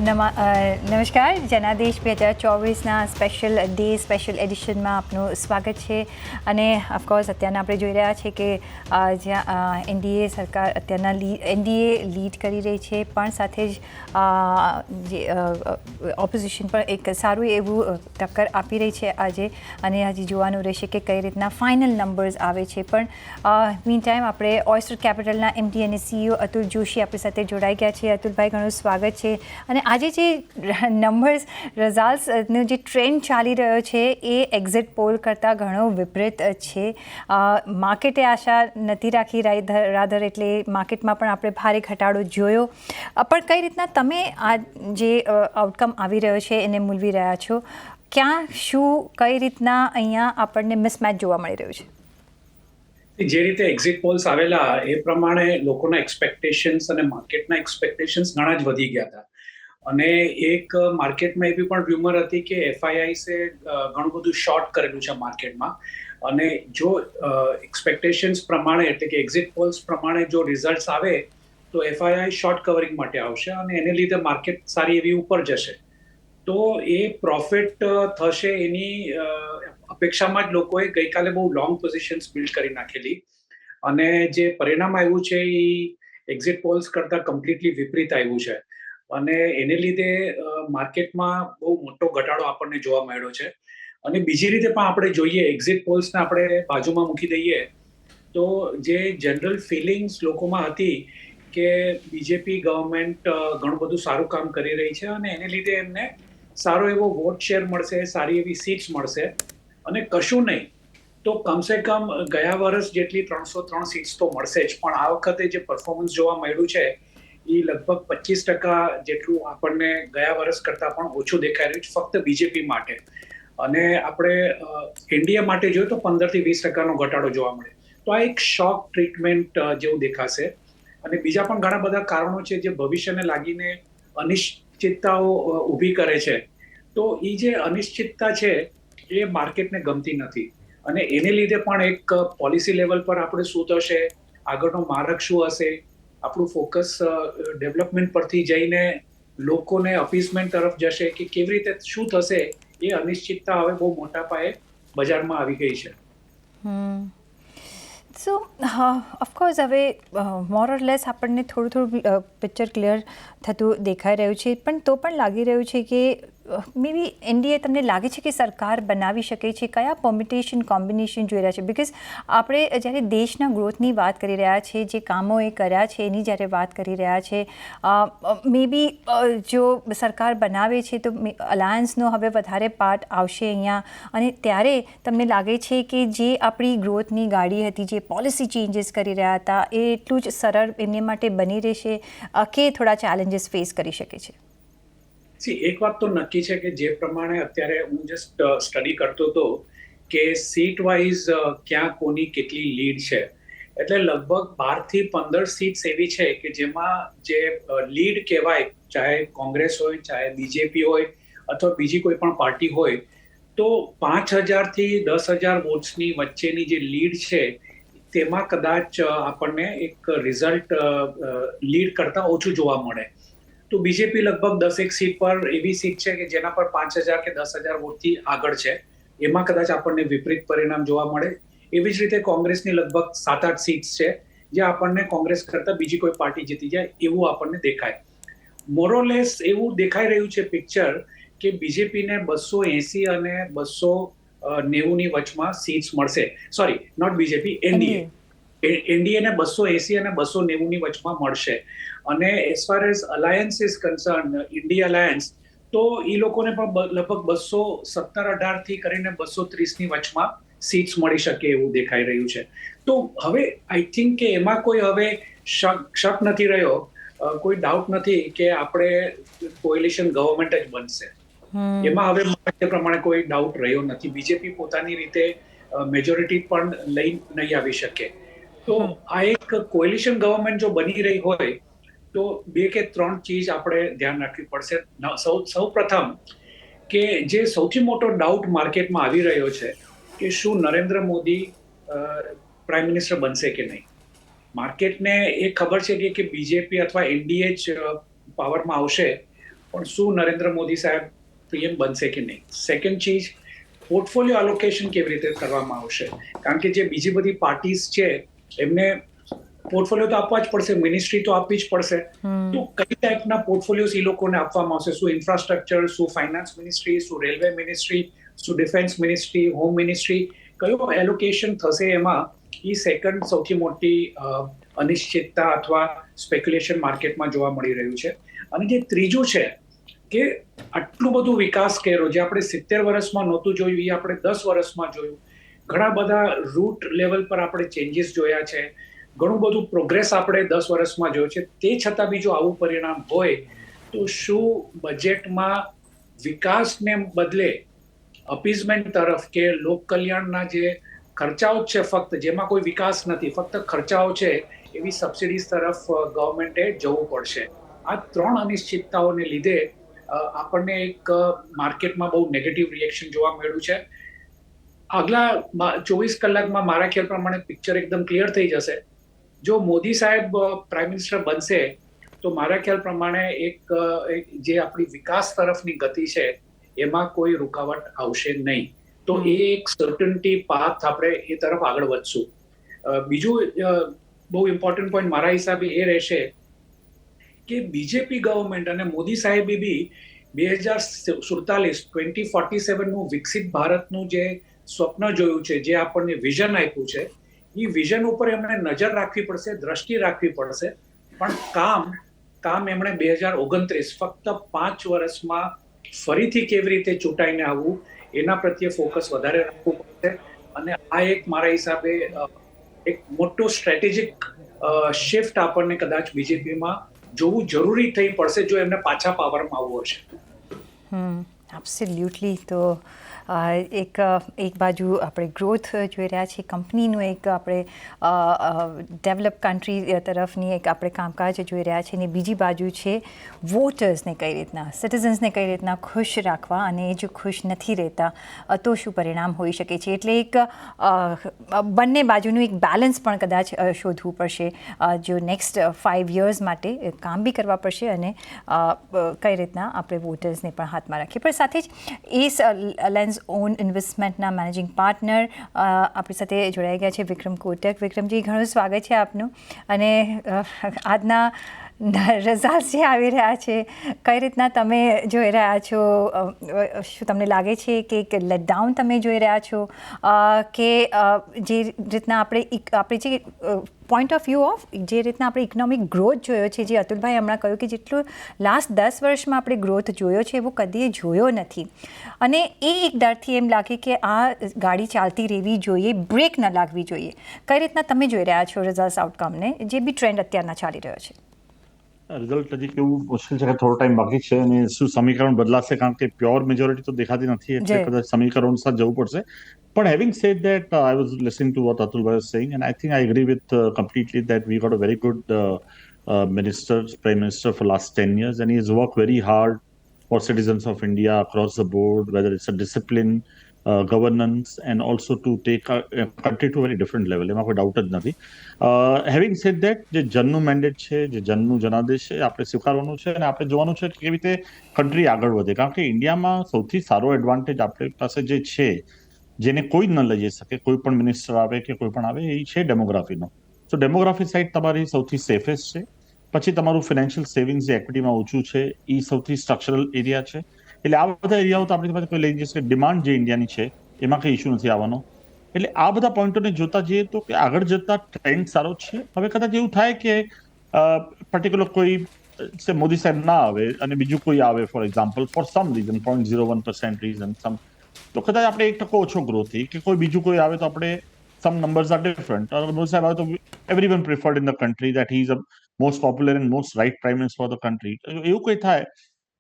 નમસ્કાર. જનાદેશ 2024ના સ્પેશિયલ એડિશનમાં આપનું સ્વાગત છે. અને ઓફકોર્સ અત્યારના આપણે જોઈ રહ્યા છીએ કે જ્યાં એનડીએ સરકાર અત્યારના એનડીએ લીડ કરી રહી છે, પણ સાથે જ જે ઓપોઝિશન પણ એક સારું એવું ટક્કર આપી રહી છે આજે. અને હજી જોવાનું રહેશે કે કઈ રીતના ફાઇનલ નંબર્સ આવે છે. પણ મીન ટાઈમ આપણે ઓયસ્ટર કેપિટલના એમડી અને સીઈઓ અતુલ જોશી આપણી સાથે જોડાઈ ગયા છે. અતુલભાઈ, ઘણું સ્વાગત છે. અને આજે જે નંબર્સ રિઝલ્ટ્સનો જે ટ્રેન્ડ ચાલી રહ્યો છે એ એક્ઝિટ પોલ કરતાં ઘણો વિપરીત છે. માર્કેટે આશા નથી રાખી રાધર, એટલે માર્કેટમાં પણ આપણે ભારે ઘટાડો જોયો. પણ કઈ રીતના તમે આ જે આઉટકમ આવી રહ્યો છે એને મૂલવી રહ્યા છો? ક્યાં શું કઈ રીતના અહીંયા આપણને મિસમેચ જોવા મળી રહ્યું છે? જે રીતે એક્ઝિટ પોલ્સ આવેલા એ પ્રમાણે લોકોના એક્સપેક્ટેશન્સ અને માર્કેટના એક્સપેક્ટેશન્સ ઘણા જ વધી ગયા હતા. અને એક માર્કેટમાં એવી પણ રૂમર હતી કે એફઆઈઆઈ ઘણું બધું શોર્ટ કરેલું છે માર્કેટમાં. અને જો એક્સપેક્ટેશન્સ પ્રમાણે, એટલે કે એક્ઝિટ પોલ્સ પ્રમાણે જો રિઝલ્ટ્સ આવે તો એફઆઈઆઈ શોર્ટ કવરિંગ માટે આવશે અને એને લીધે માર્કેટ સારી એવી ઉપર જશે. તો એ પ્રોફિટ થશે એની અપેક્ષામાં જ લોકોએ ગઈકાલે બહુ લોંગ પોઝિશન્સ બિલ્ડ કરી નાખેલી. અને જે પરિણામ આવ્યું છે એ એક્ઝિટ પોલ્સ કરતાં કમ્પ્લીટલી વિપરીત આવ્યું છે. અને એને લીધે માર્કેટમાં બહુ મોટો ઘટાડો આપણને જોવા મળ્યો છે. અને બીજી રીતે પણ આપણે જોઈએ, એક્ઝિટ પોલ્સને આપણે બાજુમાં મૂકી દઈએ તો જે જનરલ ફિલિંગ્સ લોકોમાં હતી કે બીજેપી ગવર્મેન્ટ ઘણું બધું સારું કામ કરી રહી છે અને એને લીધે એમને સારો એવો વોટ શેર મળશે, સારી એવી સીટ્સ મળશે. અને કશું નહીં તો કમસે કમ ગયા વર્ષ જેટલી 303 સીટ્સ તો મળશે જ. પણ આ વખતે જે પરફોર્મન્સ જોવા મળ્યું છે એ લગભગ 25% જેટલું આપણને ગયા વર્ષ કરતાં પણ ઓછું દેખાઈ રહ્યું છે, ફક્ત બીજેપી માટે. અને આપણે એનડીએ માટે જોઈએ તો 15 થી 20% ઘટાડો જોવા મળે. તો આ એક શોક ટ્રીટમેન્ટ જેવું દેખાશે. અને બીજા પણ ઘણા બધા કારણો છે જે ભવિષ્યને લાગીને અનિશ્ચિતતાઓ ઊભી કરે છે. તો એ જે અનિશ્ચિતતા છે એ માર્કેટને ગમતી નથી. અને એને લીધે પણ એક પોલિસી લેવલ પર આપણે શું થશે, આગળનો માર્ગ શું હશે, આપણું ફોકસ ડેવલપમેન્ટ પરથી જઈને લોકોને અપીસમેન્ટ તરફ જશે કે કેવી રીતે શું થશે, એ અનિશ્ચિતતા હવે બહુ મોટા પાયે બજારમાં આવી ગઈ છે. સો ઓફકોર્સ હવે મોર ઓર લેસ આપણને થોડું પિક્ચર ક્લિયર થતું દેખાઈ રહ્યું છે. પણ તો પણ લાગી રહ્યું છે કે મે બી એનડીએ, તમને લાગે છે કે સરકાર બનાવી શકે છે? કયા પરમ્યુટેશન કોમ્બિનેશન જોઈ રહ્યા છે? બિકોઝ આપણે જ્યારે દેશના ગ્રોથની વાત કરી રહ્યા છીએ, જે કામો એ કર્યા છે એની જ્યારે વાત કરી રહ્યા છે, મે બી જો સરકાર બનાવે છે તો અલાયન્સનો હવે વધારે પાર્ટ આવશે અહીંયા. અને ત્યારે તમને લાગે છે કે જે આપણી ગ્રોથની ગાડી હતી, જે પોલિસી ચેન્જીસ કરી રહ્યા હતા, એ એટલું જ સરળ એમને માટે બની રહેશે કે થોડા ચેલેન્જીસ ફેસ કરી શકે છે? એક વાત તો નક્કી છે કે જે પ્રમાણે અત્યારે હું જસ્ટ સ્ટડી કરતો હતો કે સીટ વાઇઝ ક્યાં કોની કેટલી લીડ છે, એટલે લગભગ 12 થી 15 સીટ્સ એવી છે કે જેમાં જે લીડ કહેવાય, ચાહે કોંગ્રેસ હોય, ચાહે બીજેપી હોય અથવા બીજી કોઈ પણ પાર્ટી હોય, તો 5,000 થી 10,000 વોટ્સની વચ્ચેની જે લીડ છે તેમાં કદાચ આપણને એક રિઝલ્ટ લીડ કરતાં ઓછું જોવા મળે. તો બીજેપી લગભગ 10 સીટ પર એવી સીટ છે કે જેના પર 5,000 કે 10,000 વોટથી આગળ છે. એમાં કદાચ આપણને વિપરીત પરિણામ જોવા મળે. એવી જ રીતે કોંગ્રેસની લગભગ 7-8 સીટ્સ છે જે આપણને કોંગ્રેસ કરતાં બીજી કોઈ પાર્ટી જીતી જાય એવું આપણને દેખાય. મોરોલેસ એવું દેખાઈ રહ્યું છે પિક્ચર કે બીજેપીને 280 અને 290ની વચમાં સીટ્સ મળશે. Sorry, not BJP, NDA. એનડીએને 280 અને 290ની વચમાં મળશે. અને as far as alliance is concern, India alliance, તો એ લોકોને પણ લગભગ 217-18 થી કરીને 230ની વચમાં સીટ્સ મળી શકે એવું દેખાઈ રહ્યું છે. તો હવે આઈ થિંક કે એમાં કોઈ હવે શક નથી રહ્યો, કોઈ ડાઉટ નથી કે આપણે કોએલિશન ગવર્મેન્ટ જ બનશે. એમાં હવે તે પ્રમાણે કોઈ ડાઉટ રહ્યો નથી. બીજેપી પોતાની રીતે મેજોરિટી પણ લઈ નહીં આવી શકે. તો આ એક કોએલિશન ગવર્મેન્ટ જો બની રહી હોય તો 2 કે 3 ચીજ આપણે ધ્યાન રાખવી પડશે. સૌ પ્રથમ કે જે સૌથી મોટો ડાઉટ માર્કેટમાં આવી રહ્યો છે કે શું નરેન્દ્ર મોદી પ્રાઇમ મિનિસ્ટર બનશે કે નહીં. માર્કેટને એ ખબર છે કે બીજેપી અથવા એનડીએ જ પાવરમાં આવશે, પણ શું નરેન્દ્ર મોદી સાહેબ પીએમ બનશે કે નહીં. સેકન્ડ ચીજ, પોર્ટફોલિયો એલોકેશન કેવી રીતે કરવામાં આવશે, કારણ કે જે બીજી બધી પાર્ટીઝ છે એમને પોર્ટફોલિયો તો આપવા જ પડશે, મિનિસ્ટ્રી તો આપવી જ પડશે. તો કઈ ટાઈપના પોર્ટફોલિયોઝ એ લોકોને આપવામાં આવશે? શું ઇન્ફ્રાસ્ટ્રક્ચર, શું ફાઇનાન્સ મિનિસ્ટ્રી, શું રેલવે મિનિસ્ટ્રી, શું ડિફેન્સ મિનિસ્ટ્રી, હોમ મિનિસ્ટ્રી, કયો એલોકેશન થશે એમાં? એ સેકન્ડ સૌથી મોટી અનિશ્ચિતતા અથવા સ્પેક્યુલેશન માર્કેટમાં જોવા મળી રહ્યું છે. અને જે ત્રીજું છે કે આટલું બધું વિકાસ કર્યો, જે આપણે 70 વર્ષમાં નહોતું જોયું એ આપણે 10 વર્ષમાં જોયું. ઘણા બધા રૂટ લેવલ પર આપણે ચેન્જીસ જોયા છે, ઘણું બધું પ્રોગ્રેસ આપણે 10 વર્ષમાં જોયો છે. તે છતાં બી જો આવું પરિણામ હોય તો શું બજેટમાં વિકાસને બદલે અપીઝમેન્ટ તરફ કે લોક કલ્યાણના જે ખર્ચાઓ છે, ફક્ત જેમાં કોઈ વિકાસ નથી, ફક્ત ખર્ચાઓ છે, એવી સબસિડીઝ તરફ ગવર્મેન્ટે જવું પડશે? આ 3 અનિશ્ચિતતાઓને લીધે આપણને એક માર્કેટમાં બહુ નેગેટિવ રિએક્શન જોવા મળ્યું છે. આગલા 24 કલાકમાં મારા ખ્યાલ પ્રમાણે પિક્ચર એકદમ ક્લિયર થઈ જશે. જો મોદી સાહેબ પ્રાઇમ મિનિસ્ટર બનશે તો મારા ખ્યાલ પ્રમાણે એક જે આપણી વિકાસ તરફની ગતિ છે એમાં કોઈ રૂકાવટ આવશે નહીં. તો એ એક સર્ટનિટી પાથ આપણે એ તરફ આગળ વધશું. બીજું બહુ ઇમ્પોર્ટન્ટ પોઈન્ટ મારા હિસાબે એ રહેશે કે બીજેપી ગવર્મેન્ટ અને મોદી સાહેબે બી 2047 2047 નું વિકસિત ભારતનું જે સ્વપ્ન જોયું છે, જે આપણને વિઝન આપ્યું છે, એ વિઝન ઉપર એમણે નજર રાખવી પડશે, દ્રષ્ટિ રાખવી પડશે. પણ કામ એમણે 2029 ફક્ત 5 વર્ષમાં ફરીથી કેવી રીતે ચૂંટાઈને આવવું એના પ્રત્યે ફોકસ વધારે રાખવું પડશે. અને આ એક મારા હિસાબે એક મોટો સ્ટ્રેટેજિક શિફ્ટ આપણને કદાચ બીજેપીમાં જોવું જરૂરી થઈ પડશે જો એમને પાછા પાવરમાં આવવું હશે. એબ્સોલ્યુટલી. તો એક બાજુ આપણે ગ્રોથ જોઈ રહ્યા છીએ, કંપનીનું એક આપણે ડેવલપ કન્ટ્રી તરફની એક આપણે કામકાજ જોઈ રહ્યા છીએ, અને બીજી બાજુ છે વોટર્સને કઈ રીતના, સિટીઝન્સને કઈ રીતના ખુશ રાખવા, અને એ જો ખુશ નથી રહેતા તો શું પરિણામ હોઈ શકે છે. એટલે એક બંને બાજુનું એક બેલેન્સ પણ કદાચ શોધવું પડશે. જો નેક્સ્ટ 5 યર્સ માટે કામ બી કરવા પડશે, અને કઈ રીતના આપણે વોટર્સને પણ હાથમાં રાખીએ. પણ સાથે જ એ લેન્સ ઓન ઇન્વેસ્ટમેન્ટના મેનેજિંગ પાર્ટનર આપણી સાથે જોડાઈ ગયા છે વિક્રમ કોટક. વિક્રમજી, ઘણું સ્વાગત છે આપનું. અને આજના રિઝલ્ટ જે આવી રહ્યા છે, કઈ રીતના તમે જોઈ રહ્યા છો? શું તમને લાગે છે કે એક લેટડાઉન તમે જોઈ રહ્યા છો, કે જે રીતના આપણે જે પોઈન્ટ ઓફ વ્યૂ ઓફ જે રીતના આપણે ઇકોનોમિક ગ્રોથ જોયો છે, જે અતુલભાઈ હમણાં કહ્યું કે જેટલું લાસ્ટ 10 વર્ષમાં આપણે ગ્રોથ જોયો છે એવો કદીએ જોયો નથી, અને એ એક ડરથી એમ લાગે કે આ ગાડી ચાલતી રહેવી જોઈએ, બ્રેક ન લાગવી જોઈએ. કઈ રીતના તમે જોઈ રહ્યા છો રિઝલ્ટ આઉટકમને, જે બી ટ્રેન્ડ અત્યારના ચાલી રહ્યો છે? રિઝલ્ટ હજી કેવું મુશ્કેલ છે કે થોડો ટાઈમ બાકી છે, અને શું સમીકરણ બદલાશે, કારણ કે પ્યોર મેજોરિટી તો દેખાતી નથી, એટલે કદાચ સમીકરણ સાથે જવું પડશે. But having said that, I was listening to what Atul was saying, and I think I agree with completely that we got a very good Prime Minister for last 10 years, and he has worked very hard for citizens of India across the board, whether it's a discipline, governance, and also to take a country to a very different level. એમાં કોઈ doubt જ નથી. Having said that, જે જનનું mandate છે, જે જનનું જનાદેશ છે, આપણે સ્વીકારવાનું છે, અને આપણે જોવાનું છે કે કેવી રીતે કન્ટ્રી આગળ વધે. કારણ કે ઇન્ડિયામાં સૌથી સારો એડવાન્ટેજ આપણી પાસે જે છે, જેને કોઈ ન લઈ જઈ શકે, કોઈ પણ મિનિસ્ટર આવે કે કોઈ પણ આવે, એ છે ડેમોગ્રાફીનો. તો ડેમોગ્રાફી સાઇડ તમારી સૌથી સેફેસ્ટ છે. પછી તમારું ફિનાન્શિયલ સેવિંગ્સ જે એક્વિટીમાં ઓછું છે, એ સૌથી સ્ટ્રક્ચરલ એરિયા છે. એટલે આ બધા એરિયાઓ તો આપણી પાસે કોઈ લઈ જશે. ડિમાન્ડ જે ઇન્ડિયાની છે એમાં કંઈ ઇશ્યુ નથી આવવાનો. એટલે આ બધા પોઈન્ટોને જોતા જઈએ તો કે આગળ જતા ટ્રેન્ડ સારો છે. હવે કદાચ એવું થાય કે પર્ટિક્યુલર કોઈ મોદી સાહેબ ના આવે અને બીજું કોઈ આવે, for example, for some reason 0.01% reason તો કદાચ આપણે 1% ઓછો ગ્રોથ થઈ, કે કોઈ બીજું કોઈ આવે તો આપણે some numbers are different. Modi સાહેબ આવે તો everyone preferred in the country that he is a most popular and most right prime minister for the country. એવું કોઈ થાય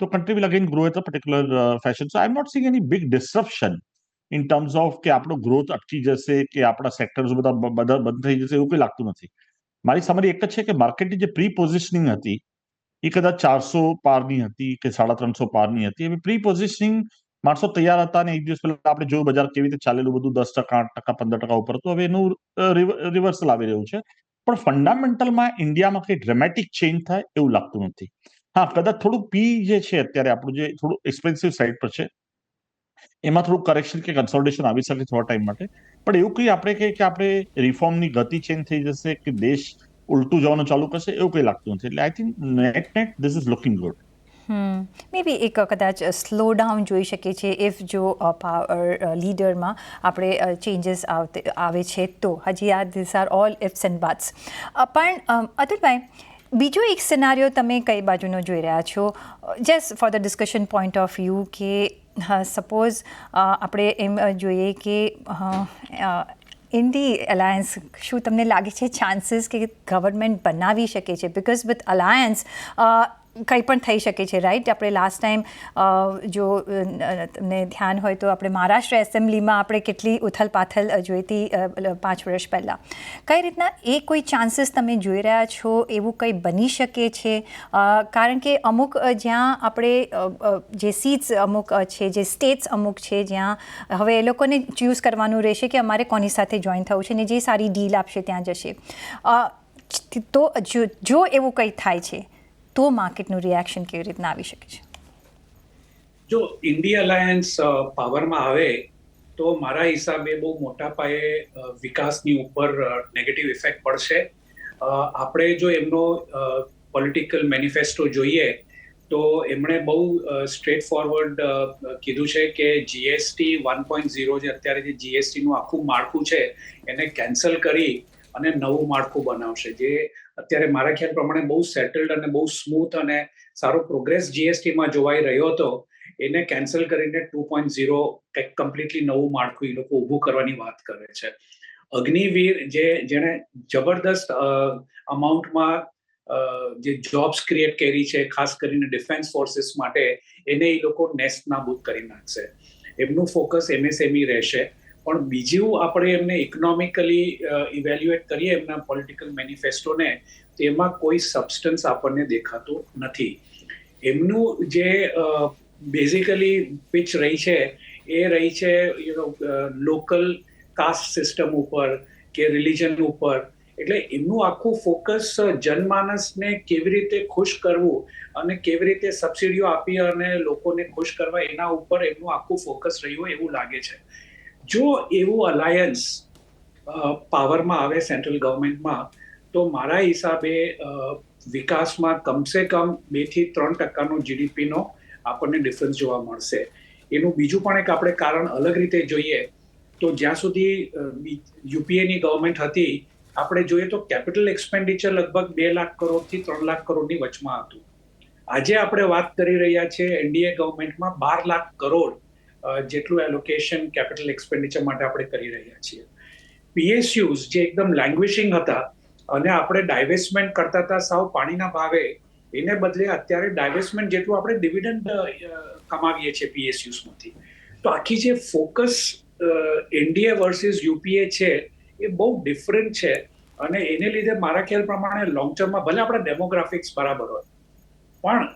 તો country will again grow at a particular fashion. So I'm not seeing any big disruption in terms of કે આપણો growth અટકી જશે, કે આપણા સેક્ટર્સ બધા બંધ થઈ જશે, એવું કંઈ લાગતું નથી. મારી સમરી એક જ છે કે માર્કેટની જે પ્રી પોઝિશનિંગ હતી એ કદાચ 400 પારની હતી કે 350 પારની હતી. એવી પ્રી પોઝિશનિંગ માણસો તૈયાર હતા, અને એક દિવસ પહેલા આપણે જોયું બજાર કેવી રીતે ચાલેલું, બધું 10%, 8%, 15% ઉપર હતું. હવે એનું રિવર્સલ આવી રહ્યું છે. પણ ફંડામેન્ટલમાં ઇન્ડિયામાં કંઈ ડ્રેમેટિક ચેન્જ થાય એવું લાગતું નથી. હા, કદાચ થોડું પી જે છે અત્યારે આપણું જે થોડું એક્સપેન્સિવ સાઇડ પર છે, એમાં થોડું કરેક્શન કે કન્સોલિડેશન આવી શકે થોડા ટાઈમ માટે. પણ એવું કંઈ આપણે કહીએ કે આપણે રિફોર્મની ગતિ ચેન્જ થઈ જશે કે દેશ ઉલટું જવાનું ચાલુ કરશે, એવું કંઈ લાગતું નથી. એટલે I think net net this is looking good. Maybe એક કદાચ સ્લો ડાઉન જોઈ શકીએ છીએ ઇફ જો પાવર લીડરમાં આપણે ચેન્જીસ આવે છે તો. હજી આ this are all ઇફ્સ and buts. પણ અતુલભાઈ, બીજો એક સિનારીઓ તમે કઈ બાજુનો જોઈ રહ્યા છો, just for the discussion point of view, કે સપોઝ આપણે એમ જોઈએ કે ઇન્ડી અલાયન્સ, શું તમને લાગે છે ચાન્સીસ કે ગવર્મેન્ટ બનાવી શકે છે? બિકોઝ વિથ અલાયન્સ કંઈ પણ થઈ શકે છે, રાઈટ? આપણે લાસ્ટ ટાઈમ જો તમને ધ્યાન હોય તો આપણે મહારાષ્ટ્ર એસેમ્બલીમાં આપણે કેટલી ઉથલપાથલ જોઈ હતી 5 વર્ષ પહેલાં. કઈ રીતના એ કોઈ ચાન્સીસ તમે જોઈ રહ્યા છો? એવું કંઈ બની શકે છે? કારણ કે અમુક જ્યાં આપણે જે સીટ્સ અમુક છે, જે સ્ટેટ્સ અમુક છે, જ્યાં હવે એ લોકોને ચૂઝ કરવાનું રહેશે કે અમારે કોની સાથે જોઈન થવું છે, ને જે સારી ડીલ આપશે ત્યાં જશે. તો જો એવું કંઈ થાય છે તો માર્કેટનું રિએક્શન કેવી રીતના આવી શકે છે? જો ઇન્ડિયા અલાયન્સ પાવરમાં આવે તો મારા હિસાબે બહુ મોટા પાયે વિકાસની ઉપર નેગેટિવ ઇફેક્ટ પડશે. આપણે જો એમનો પોલિટિકલ મેનિફેસ્ટો જોઈએ તો એમણે બહુ સ્ટ્રેટ ફોરવર્ડ કીધું છે કે જીએસટી 1.0, જે અત્યારે જે જીએસટીનું આખું માળખું છે એને કેન્સલ કરી અને નવું માળખું બનાવશે, જે અત્યારે મારા ખ્યાલ પ્રમાણે બહુ સેટલડ અને બહુ સ્મૂથ અને સારો પ્રોગ્રેસ જીએસટીમાં જોવાઈ રહ્યો હતો, એને કેન્સલ કરીને 2.0 કંઈક કમ્પ્લીટલી નવું માળખું એ લોકો ઊભું કરવાની વાત કરે છે. અગ્નિવીર, જેણે જબરદસ્ત અમાઉન્ટમાં જે જોબ્સ ક્રિએટ કરી છે, ખાસ કરીને ડિફેન્સ ફોર્સિસ માટે, એને એ લોકો નેસ્ટ નાબૂદ કરી નાખશે. એમનું ફોકસ એમએસએમઈ રહેશે. પણ બીજું આપણે એમને ઇકોનોમિકલી ઇવેલ્યુએટ કરીએ એમના પોલિટિકલ મેનિફેસ્ટોને, તો એમાં કોઈ સબસ્ટન્સ આપણને દેખાતું નથી. એમનું જે બેઝિકલી પિચ રહી છે એ રહી છે લોકલ કાસ્ટ સિસ્ટમ ઉપર કે રિલિજન ઉપર. એટલે એમનું આખું ફોકસ જનમાનસને કેવી રીતે ખુશ કરવું અને કેવી રીતે સબસિડીઓ આપી અને લોકોને ખુશ કરવા, એના ઉપર એમનું આખું ફોકસ રહ્યું હોય એવું લાગે છે. જો એવું અલાયન્સ પાવરમાં આવે સેન્ટ્રલ ગવર્મેન્ટમાં, તો મારા હિસાબે વિકાસમાં કમસે કમ 2 થી 3% જીડીપીનો આપણને ડિફરન્સ જોવા મળશે. એનું બીજું પણ એક આપણે કારણ અલગ રીતે જોઈએ તો જ્યાં સુધી યુપીએની ગવર્મેન્ટ હતી, આપણે જોઈએ તો કેપિટલ એક્સપેન્ડિચર લગભગ 2 લાખ કરોડથી 3 લાખ કરોડની વચમાં હતું. આજે આપણે વાત કરી રહ્યા છીએ એનડીએ ગવર્મેન્ટમાં 12 લાખ કરોડ જેટલું એલોકેશન કેપિટલ એક્સપેન્ડિચર માટે આપણે કરી રહ્યા છીએ. પીએસયુઝ જે એકદમ લેંગ્વેશિંગ હતા અને આપણે ડાયવેસ્ટમેન્ટ કરતા હતા સાવ પાણીના ભાવે, એને બદલે અત્યારે ડાયવેસ્ટમેન્ટ જેટલું આપણે ડિવિડન્ડ કમાવીએ છીએ પીએસયુઝમાંથી. તો આખી જે ફોકસ એનડીએ વર્સિસ યુપીએ છે એ બહુ ડિફરન્ટ છે. અને એને લીધે મારા ખ્યાલ પ્રમાણે લોંગ ટર્મમાં ભલે આપણા ડેમોગ્રાફિક્સ બરાબર હોય, પણ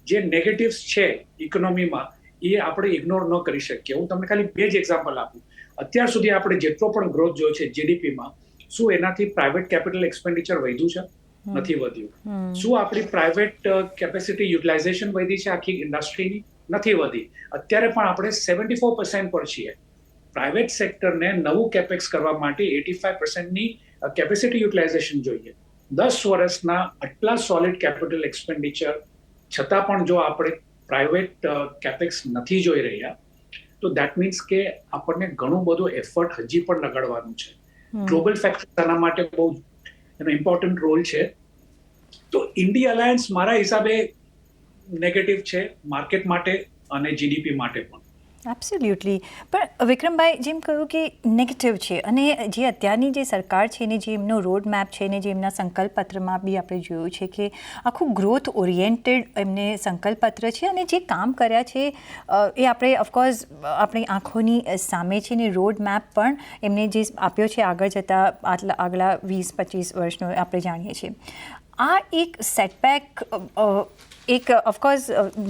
જે નેગેટિવ્સ છે ઇકોનોમીમાં એ આપણે ઇગ્નોર ન કરી શકીએ. હું તમને ખાલી 2 જ એક્ઝામ્પલ આપું. અત્યાર સુધી આપણે જેટલો પણ ગ્રોથ જોયો છે જીડીપીમાં, શું એનાથી પ્રાઇવેટ કેપિટલ એક્સપેન્ડિચર વધ્યું છે? નથી વધ્યું. શું આપણી પ્રાઇવેટ કેપેસિટી યુટિલાઇઝેશન વધી છે આખી ઇન્ડસ્ટ્રીની? નથી વધી. અત્યારે પણ આપણે 74% પર છીએ. પ્રાઇવેટ સેક્ટરને નવું કેપેક્સ કરવા માટે 85%ની કેપેસિટી યુટિલાઇઝેશન જોઈએ. 10 વર્ષના આટલા સોલિડ કેપિટલ એક્સપેન્ડિચર છતાં પણ જો આપણે પ્રાઇવેટ કેપેક્સ નથી જોઈ રહ્યા, તો દેટ મીન્સ કે આપણને ઘણું બધું એફર્ટ હજી પણ લગાડવાનું છે. ગ્લોબલ ફેક્ટર્સ આના માટે બહુ એનો ઇમ્પોર્ટન્ટ રોલ છે. તો ઇન્ડિયા અલાયન્સ મારા હિસાબે નેગેટિવ છે માર્કેટ માટે અને જીડીપી માટે પણ. એબ્સોલ્યુટલી. પણ વિક્રમભાઈ, જેમ કહ્યું કે નેગેટિવ છે, અને જે અત્યારની જે સરકાર છે ને જે એમનો રોડ મેપ છે ને જે એમના સંકલ્પપત્રમાં બી આપણે જોયું છે કે આખું ગ્રોથ ઓરિએન્ટેડ એમને સંકલ્પપત્ર છે, અને જે કામ કર્યા છે એ આપણે ઓફકોર્સ આપણી આંખોની સામે છે ને રોડ મેપ પણ એમને જે આપ્યો છે આગળ જતાં આગલા 20-25 વર્ષનો આપણે જાણીએ છીએ. આ એક સેટબેક એક ઓફકોર્સ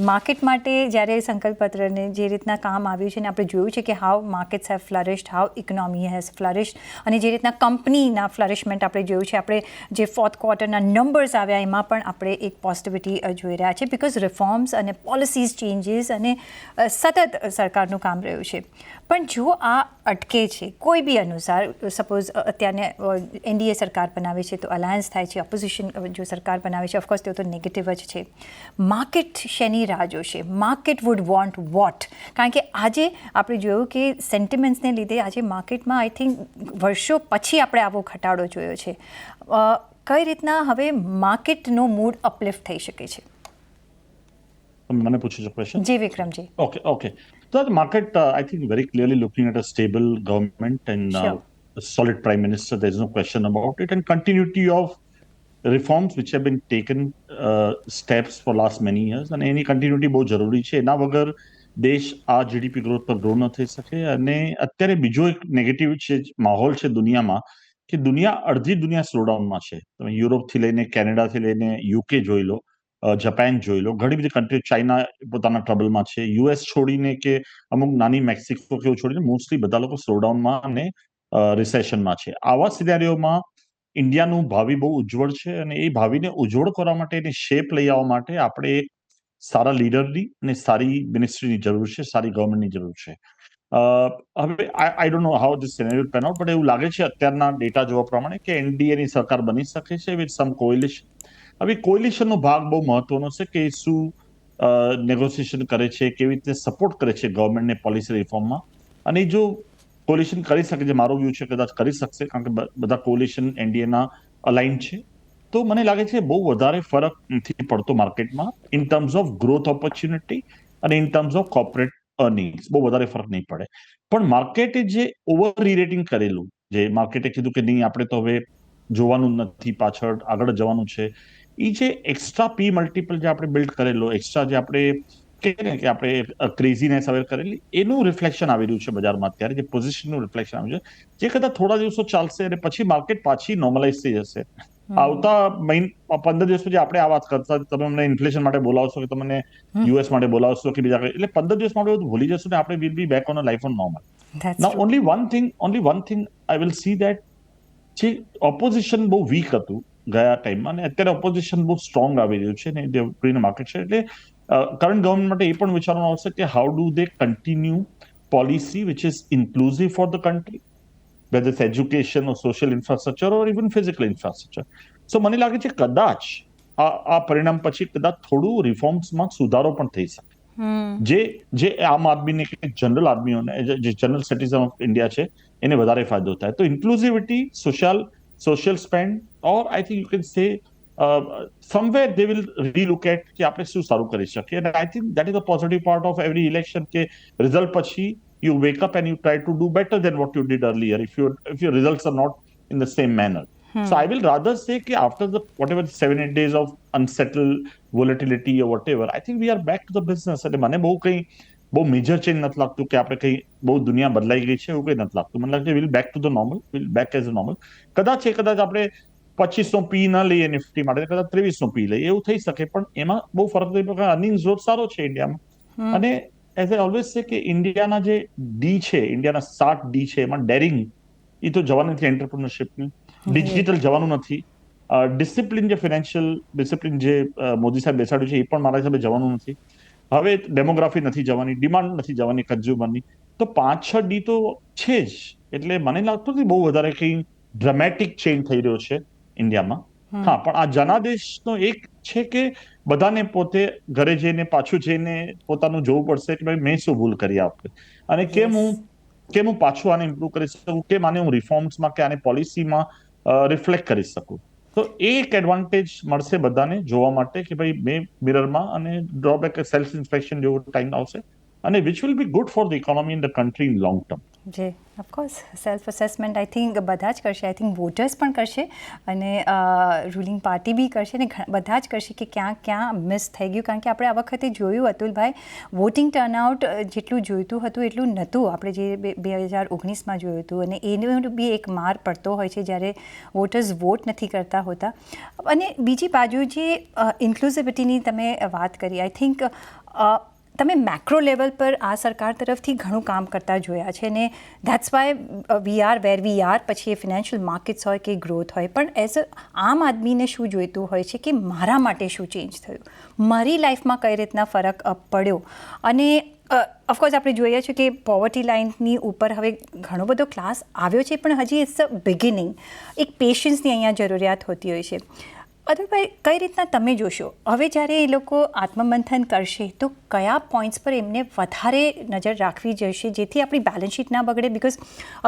માર્કેટ માટે જ્યારે સંકલ્પપત્રને જે રીતના કામ આવ્યું છે ને આપણે જોયું છે કે how markets have flourished, how economy has flourished, અને જે રીતના કંપનીના ફ્લરિશમેન્ટ આપણે જોયું છે, આપણે જે ફોર્થ ક્વાર્ટરના નંબર્સ આવ્યા એમાં પણ આપણે એક પોઝિટિવિટી જોઈ રહ્યા છે, બિકોઝ રિફોર્મ્સ અને પોલિસીઝ ચેન્જીસ અને સતત સરકારનું કામ રહ્યું છે. પણ જો આ અટકે છે કોઈ બી અનુસાર, સપોઝ અત્યારને એનડીએ સરકાર બનાવે છે તો અલાયન્સ થાય છે, ઓપોઝિશન જો સરકાર બનાવે છે, ઓફકોર્સ તેઓ તો નેગેટિવ જ છે. માર્કેટ શેની રાહ જોશે? Market wood want what? કારણ કે આજે આપણે જોયું કે સેન્ટિમેન્ટ્સને લીધે આજે માર્કેટમાં આઈ થિંક વર્ષો પછી આપણે આવો ઘટાડો જોયો છે. કઈ રીતના હવે માર્કેટનો મૂડ અપલિફ્ટ થઈ શકે છે? મને પૂછ્યું છે ક્વેશ્ચન. જી Vikramji. Okay. So the market, I think, very clearly looking at a stable government and Sure. a solid prime minister. There's no question about it, and continuity of reforms which have been taken steps for last many years. અને એની continuity બહુ જરૂરી છે. એના વગર દેશ આ GDP growth પર grow ન થઈ શકે. અને અત્યારે બીજો એક નેગેટિવ છે માહોલ છે દુનિયામાં, કે અડધી દુનિયા સ્લોડાઉનમાં છે. તમે યુરોપથી લઈને કેનેડાથી લઈને યુકે જોઈ લો, જાપાન જોઈ લો, ઘણી બધી કન્ટ્રી, ચાઇના પોતાના ટ્રબલમાં છે, યુએસ છોડીને કે અમુક નાની મેક્સિકો કેવું છોડીને મોસ્ટલી બધા લોકો સ્લોડાઉનમાં અને રિસેશનમાં છે. આવા સિનારીઓમાં ઇન્ડિયાનું ભાવિ બહુ ઉજ્જવળ છે, અને એ ભાવિને ઉજ્જવળ કરવા માટે, એની શેપ લઈ આવવા માટે આપણે એક સારા લીડરની અને સારી મિનિસ્ટ્રીની જરૂર છે, સારી ગવર્મેન્ટની જરૂર છે. હવે I don't know how this scenario pan out, but એવું લાગે છે અત્યારના ડેટા જોવા પ્રમાણે કે એનડીએની સરકાર બની શકે છે વિથ સમ કોએલિશન. હવે કોએલિશનનો ભાગ બહુ મહત્વનો છે કે શું નેગોશિએશન કરે છે, કેવી રીતે સપોર્ટ કરે છે ગવર્મેન્ટને પોલિસી રિફોર્મમાં. અને જો કોલિશન કરી શકે છે, મારો વ્યૂ છે કદાચ કરી શકશે, કારણ કે બધા કોલિશન એનડીએના અલાઇન છે, તો મને લાગે છે બહુ વધારે ફરક નથી પડતો માર્કેટમાં in terms of growth opportunity અને in terms of corporate earnings. બહુ વધારે ફરક નહીં પડે. પણ માર્કેટે જે ઓવર રીરેટિંગ કરેલું, જે માર્કેટે કીધું કે નહીં આપણે તો હવે જોવાનું નથી, પાછળ આગળ જવાનું છે, એ જે એક્સ્ટ્રા પી મલ્ટિપલ જે આપણે બિલ્ડ કરેલો, એક્સ્ટ્રા જે આપણે કહીએ ને કે આપણે ક્રેઝીનેસ અવેર કરેલી, એનું રિફ્લેક્શન આવી રહ્યું છે બજારમાં અત્યારે, જે પોઝિશનનું રિફ્લેક્શન આવ્યું છે, જે કદાચ થોડા દિવસો ચાલશે અને પછી માર્કેટ પાછી નોર્મલાઇઝ થઈ જશે. આવતા 15 દિવસ પછી આપણે આ વાત કરતા, તમે અમને ઇન્ફ્લેશન માટે બોલાવશો કે તમને યુએસ માટે બોલાવશો કે બીજા, એટલે 15 દિવસ માટે બધું ભૂલી જશું ને આપણે will be back on a life on normal. Now only one thing I will see that જે ઓપોઝિશન બહુ વીક હતું ગયા ટાઈમમાં, અને અત્યારે ઓપોઝિશન બહુ સ્ટ્રોંગ આવી રહ્યું છે ને માર્કેટ છે. એટલે કરંટ ગવર્મેન્ટ માટે એ પણ વિચારવાનું આવશે કે how do they continue policy which is inclusive four the country, whether it's education or social infrastructure or even physical infrastructure. So મને લાગે છે કદાચ આ પરિણામ પછી કદાચ થોડું રિફોર્મ્સમાં સુધારો પણ થઈ શકે, જે આમ આદમીને કે જનરલ આદમીઓને, જે જનરલ સિટીઝન ઓફ ઇન્ડિયા છે, એને વધારે ફાયદો થાય. તો inclusivity, social spend, or I think you can say somewhere they will relook at કે આપણે શું સારું કરી શકીએ. And I think that is a positive part of every election, કે રિઝલ્ટ પછી you wake up and you try to do better than what you did earlier if your results are not in the same manner. So I will rather say that after the whatever 7-8 days of unsettled volatility or whatever, I think we are back to the business. એટલે મને બહુ major change નથી લાગતું કે આપણે કંઈ બહુ દુનિયા બદલાઈ ગઈ છે, એવું કંઈ નથી લાગતું. મને લાગે will back to the normal, will back as a normal. કદાચ આપણે 2500 પી ન લઈએ નિફ્ટી માટે, કદાચ 2300 પી લઈએ, એવું થઈ શકે, પણ એમાં બહુ ફરક નહીં પડે. અર્નિંગ ગ્રોથ સારો છે ઇન્ડિયામાં. અને એઝ આઈ ઓલવેઝ સે કે ઇન્ડિયાના જે ડી છે, ઇન્ડિયાના 7 ડી છે, એમાં ડેરિંગ એ તો જવાનું નથી, એન્ટરપ્રિન્યોરશિપની, ડિજિટલ જવાનું નથી, ડિસિપ્લિન, જે ફાઇનાન્શિયલ ડિસિપ્લિન જે મોદી સાહેબ બેસાડ્યું છે, એ પણ મારા હિસાબે જવાનું નથી. હવે ડેમોગ્રાફી નથી જવાની, ડિમાન્ડ નથી જવાની કન્ઝ્યુમરની, તો 5-6 ડી તો છે જ. એટલે મને લાગતું નથી બહુ વધારે કંઈ ડ્રામેટિક ચેન્જ થઈ રહ્યો છે ઇન્ડિયામાં. હા, પણ આ જનાદેશનો એક છે કે બધાને પોતે ઘરે જઈને પાછું જઈને પોતાનું જોવું પડશે કે ભાઈ મેં શું ભૂલ કરી આ વખતે, અને કેમ હું પાછું આને ઇમ્પ્રુવ કરી શકું, કેમ આને હું રિફોર્મ્સમાં કે આને પોલિસીમાં રિફ્લેક્ટ કરી શકું. તો એક એડવાન્ટેજ મળશે બધાને જોવા માટે કે ભાઈ મેં મિરરમાં અને ડ્રોબેક સેલ્ફ ઇન્સ્પેક્શન જેવો ટાઈમ આવશે અને which will be good for the economy in the country in long term. જી of course self assessment I think બધા જ કરશે, આઈ થિંક વોટર્સ પણ કરશે અને રૂલિંગ પાર્ટી બી કરશે ને બધા જ કરશે કે ક્યાં મિસ થઈ ગયું. કારણ કે આપણે આ વખતે જોયું અતુલભાઈ, વોટિંગ ટર્નઆઉટ જેટલું જોઈતું હતું એટલું નહોતું આપણે જે 2019માં જોયું હતું, અને એનો બી એક માર પડતો હોય છે જ્યારે વોટર્સ વોટ નથી કરતા હોતા. અને બીજી બાજુ જે ઇન્ક્લુઝિવિટીની તમે વાત કરી, આઈ થિંક તમે મેક્રો લેવલ પર આ સરકાર તરફથી ઘણું કામ કરતા જોયા છે ને that's why we are where we are. પછી એ ફિનાન્શિયલ માર્કેટ્સ હોય કે ગ્રોથ હોય, પણ એઝ અ આમ આદમીને શું જોઈતું હોય છે કે મારા માટે શું ચેન્જ થયું, મારી લાઈફમાં કઈ રીતના ફરક પડ્યો. અને ઓફકોર્સ આપણે જોઈએ છીએ કે પોવર્ટી લાઇનની ઉપર હવે ઘણો બધો ક્લાસ આવ્યો છે, પણ હજી ઇટ્સ અ બિગિનિંગ. એક પેશન્સની અહીંયા જરૂરિયાત હોતી હોય છે. અતુલભાઈ, કઈ રીતના તમે જોશો હવે જ્યારે એ લોકો આત્મમંથન કરશે તો કયા પોઈન્ટ્સ પર એમને વધારે નજર રાખવી જશે જેથી આપણી બેલેન્સ શીટ ના બગડે? બિકોઝ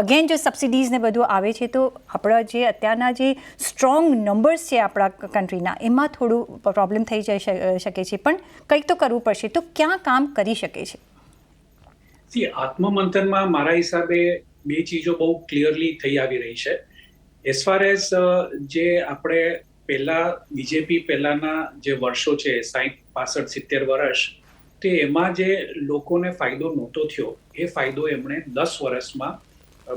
અગેન જો સબસિડીઝ ને બધું આવે છે તો આપણા જે અત્યારના જે સ્ટ્રોંગ નંબર્સ છે આપણા કન્ટ્રીના, એમાં થોડું પ્રોબ્લેમ થઈ જઈ શકે છે, પણ કંઈક તો કરવું પડશે. તો ક્યાં કામ કરી શકે છે? આત્મમંથનમાં મારા હિસાબે બે ચીજો બહુ ક્લિયરલી થઈ આવી રહી છે. એઝ ફાર એઝ જે આપણે પહેલા બીજેપી પહેલાના જે વર્ષો છે 60, 65, 70 વર્ષ, તે એમાં જે લોકોને ફાયદો નહોતો થયો એ ફાયદો એમણે 10 વર્ષમાં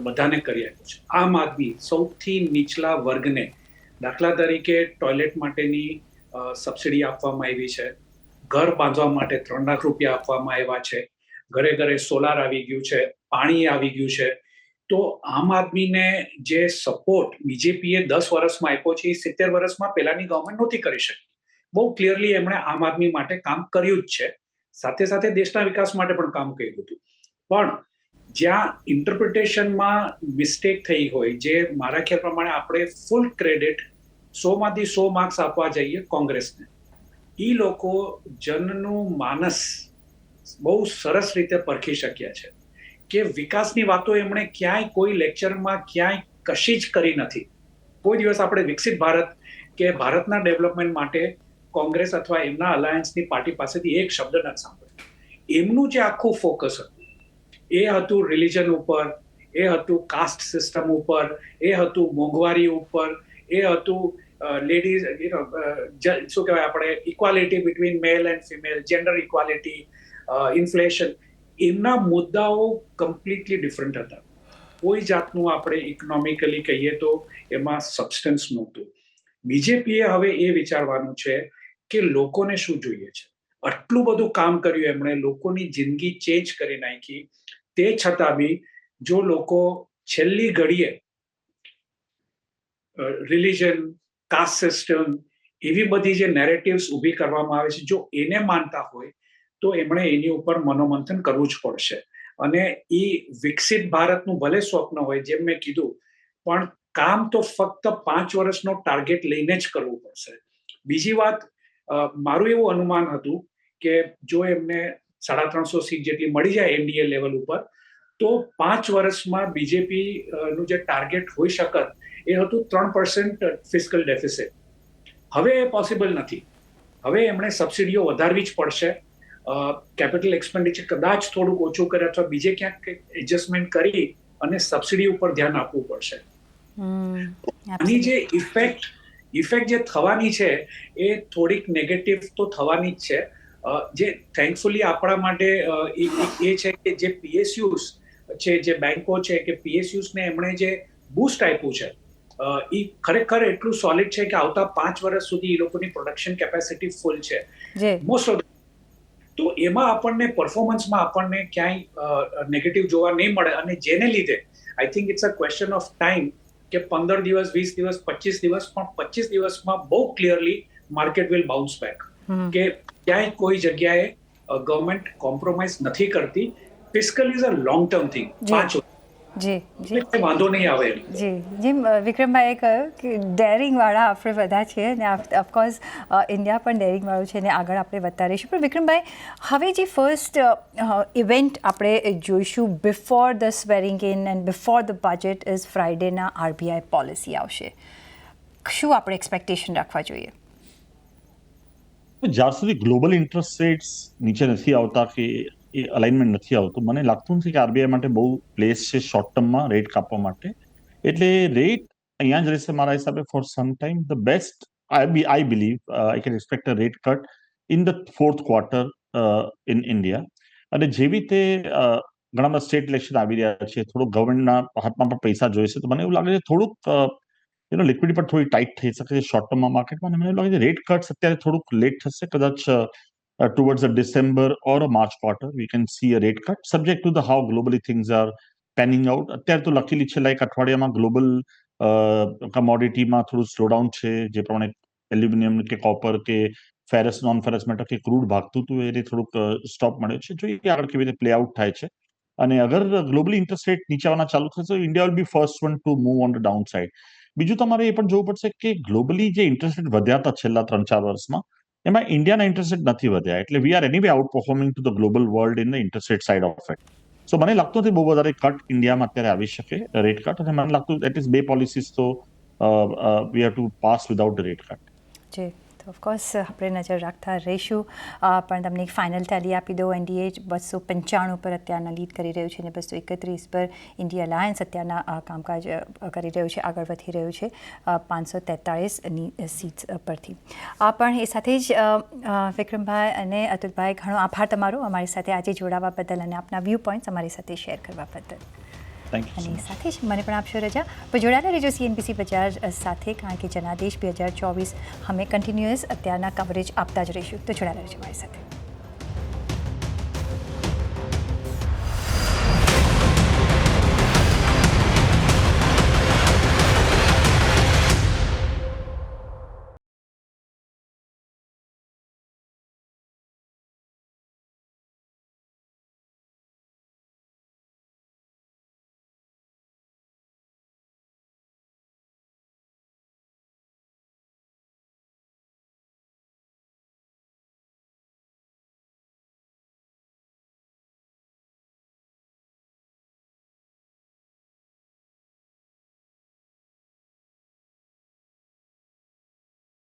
બધાને કરી આપ્યો છે. આમ આદમી સૌથી નીચલા વર્ગને દાખલા તરીકે ટોયલેટ માટેની સબસિડી આપવામાં આવી છે, ઘર બાંધવા માટે 3 લાખ રૂપિયા આપવામાં આવ્યા છે, ઘરે ઘરે સોલાર આવી ગયું છે, પાણી આવી ગયું છે. તો આમ આદમીને જે સપોર્ટ બીજેપીએ 10 વર્ષમાં આપ્યો છે એ 70 વર્ષમાં પહેલાની ગવર્મેન્ટ નહોતી કરી શકતી. બહુ ક્લિયરલી એમણે આમ આદમી માટે કામ કર્યું જ છે, સાથે સાથે દેશના વિકાસ માટે પણ કામ કર્યું હતું. પણ જ્યાં ઇન્ટરપ્રિટેશનમાં મિસ્ટેક થઈ હોય, જે મારા ખ્યાલ પ્રમાણે આપણે ફૂલ ક્રેડિટ 100માંથી 100 માર્ક્સ આપવા જઈએ કોંગ્રેસને. એ લોકો જનનું માનસ બહુ સરસ રીતે પરખી શક્યા છે કે વિકાસની વાતો એમણે ક્યાંય કોઈ લેક્ચરમાં ક્યાંય કશી જ કરી નથી. કોઈ દિવસ આપણે વિકસિત ભારત કે ભારતના ડેવલપમેન્ટ માટે કોંગ્રેસ અથવા એમના અલાયન્સની પાર્ટી પાસેથી એક શબ્દ નથી સાંભળ્યો. એમનું જે આખું ફોકસ હતું એ હતું રિલિજન ઉપર, એ હતું કાસ્ટ સિસ્ટમ ઉપર, એ હતું મોંઘવારી ઉપર, એ હતું લેડીઝ શું કહેવાય આપણે equality between mail and female, gender equality, inflation. એમના મુદ્દાઓ કમ્પ્લીટલી ડિફરન્ટ હતા. કોઈ જાતનું આપણે ઇકોનોમિકલી કહીએ તો એમાં સબસ્ટન્સ નહોતું. બીજેપીએ હવે એ વિચારવાનું છે કે લોકોને શું જોઈએ છે. આટલું બધું કામ કર્યું એમણે, લોકોની જિંદગી ચેન્જ કરી નાખી, તે છતાં બી જો લોકો છેલ્લી ઘડીએ રિલિજન, કાસ્ટ સિસ્ટમ, એવી બધી જે નેરેટિવ્સ ઊભી કરવામાં આવે છે, જો એને માનતા હોય તો એમણે એની ઉપર મનોમંથન કરવું જ પડશે. અને એ વિકસિત ભારતનું ભલે સ્વપ્ન હોય, જેમ મેં કીધું, પણ કામ તો ફક્ત 5 વર્ષનો ટાર્ગેટ લઈને જ કરવું પડશે. બીજી વાત, મારું એવું અનુમાન હતું કે જો એમને 350 સીટ જેટલી મળી જાય એનડીએ લેવલ ઉપર, તો 5 વર્ષમાં બીજેપી નું જે ટાર્ગેટ હોઈ શકત એ હતું 3% ફિસ્કલ ડેફિસિટ. હવે એ પોસિબલ નથી. હવે એમણે સબસિડીઓ વધારવી જ પડશે. કેપિટલ એક્સપેન્ડિચર કદાચ થોડુંક ઓછું કરે અથવા બીજે ક્યાંક એડજસ્ટમેન્ટ કરી અને સબસિડી ઉપર ધ્યાન આપવું પડશે. આની જે ઇફેક્ટ જે થવાની છે એ થોડીક નેગેટિવ તો થવાની જ છે. જે થેન્કફુલી આપણા માટે એ છે કે જે પીએસયુઝ છે, જે બેંકો છે કે પીએસયુઝને એમણે જે બૂસ્ટ આપ્યું છે એ ખરેખર એટલું સોલિડ છે કે આવતા 5 વર્ષ સુધી એ લોકોની પ્રોડક્શન કેપેસિટી ફૂલ છે મોસ્ટ ઓફ. તો એમાં આપણને પરફોર્મન્સમાં આપણને ક્યાંય નેગેટિવ જોવા નહીં મળે. અને જેને લીધે I think it's a question of time કે 15 દિવસ, 20 દિવસ, 25 દિવસ, પણ 25 દિવસમાં બહુ clearly market will bounce back. કે ક્યાંય કોઈ જગ્યાએ ગવર્મેન્ટ કોમ્પ્રોમાઇઝ નથી કરતી. Fiscal is a long term thing. 5 વર્ષ વાંધો નહીં આવે. જી, જેમ વિક્રમભાઈએ કહ્યું કે ડેરિંગવાળા આપણે બધા છીએ અને ઓફકોર્સ ઇન્ડિયા પણ ડેરિંગવાળું છે અને આગળ આપણે વધતા રહીશું. પણ વિક્રમભાઈ, હવે જે ફર્સ્ટ ઇવેન્ટ આપણે જોઈશું before the swearing in and before the budget is ફ્રાઇડેના આરબીઆઈ પોલિસી આવશે. શું આપણે એક્સપેક્ટેશન રાખવા જોઈએ? જ્યાં સુધી ગ્લોબલ ઇન્ટરેસ્ટ રેટ્સ નીચે નથી આવતા કે એ અલાઇનમેન્ટ નથી આવતું. મને લાગતું નથી કે આરબીઆઈ માટે બહુ પ્લેસ છે શોર્ટ ટર્મમાં રેટ કાપવા માટે. એટલે રેટ અહીંયા જ રહેશે મારા હિસાબે for some time. The best I believe I can expect a rat cut in the fourth quarter in India. અને જેવી રીતે ઘણા બધા સ્ટેટ ઇલેક્શન આવી રહ્યા છે, થોડુંક ગવર્મેન્ટના હાથમાં પણ પૈસા જોઈશે, તો મને એવું લાગે છે થોડુંક લિક્વિડિટી પણ થોડી ટાઈટ થઈ શકે છે શોર્ટ ટર્મમાં માર્કેટમાં. મને એવું લાગે છે રેટ કટ્સ અત્યારે થોડુંક લેટ થશે, કદાચ towards a December or a March quarter, we can see a rate cut, subject to the how globally things are panning out. અત્યારે તો લખેલી છે લાઈક અઠવાડિયામાં ગ્લોબલ કમોડિટીમાં થોડું સ્લોડાઉન છે, જે પ્રમાણે એલ્યુમિનિયમ કે કોપર કે ફેરસ નોન ફેરસ મેટર કે ક્રૂડ ભાગતું હતું એને થોડુંક સ્ટોપ મળ્યો છે. જોઈએ કે આગળ કેવી રીતે પ્લે આઉટ થાય છે. અને અગર ગ્લોબલી ઇન્ટરેસ્ટ રેટ નીચે આવવાના ચાલુ થશે, India will be first one to move on the down side. બીજું તમારે એ પણ જોવું પડશે કે ગ્લોબલી જે ઇન્ટરેસ્ટ રેટ વધ્યા હતા છેલ્લા 3-4 વર્ષમાં, એમાં ઇન્ડિયાના ઇન્ટરેસ્ટ રેટ નથી વધ્યા. એટલે we are anyway outperforming to the global world in the interest rate side of it. So મને લાગતું નથી બહુ વધારે કટ ઇન્ડિયામાં અત્યારે આવી શકે, રેટ કટ. અને મને લાગતું એટલીસ્ટ 2 પોલિસીસ તો we have to pass without the rate cut. જી, તો ઓફકોર્સ આપણે નજર રાખતા રહીશું. પણ તમને એક ફાઇનલ ટેલી આપી દો. એનડીએ 295 પર અત્યારના લીડ કરી રહ્યું છે અને 231 પર ઇન્ડિયા અલાયન્સ અત્યારના કામકાજ કરી રહ્યું છે, આગળ વધી રહ્યું છે 543ની સીટ્સ પરથી. પણ એ સાથે જ વિક્રમભાઈ અને અતુલભાઈ, ઘણો આભાર તમારો અમારી સાથે આજે જોડાવા બદલ અને આપના વ્યૂ પોઈન્ટ્સ અમારી સાથે શેર કરવા બદલ. અને સાથે જ મને પણ આપશો રજા. પણ જોડાયેલા રહેજો CNBC બજાર સાથે, કારણ કે જનાદેશ 2024 અમે કન્ટિન્યુઅસ અત્યારના કવરેજ આપતા જ રહીશું. તો જોડાયેલા રહેજો મારી સાથે.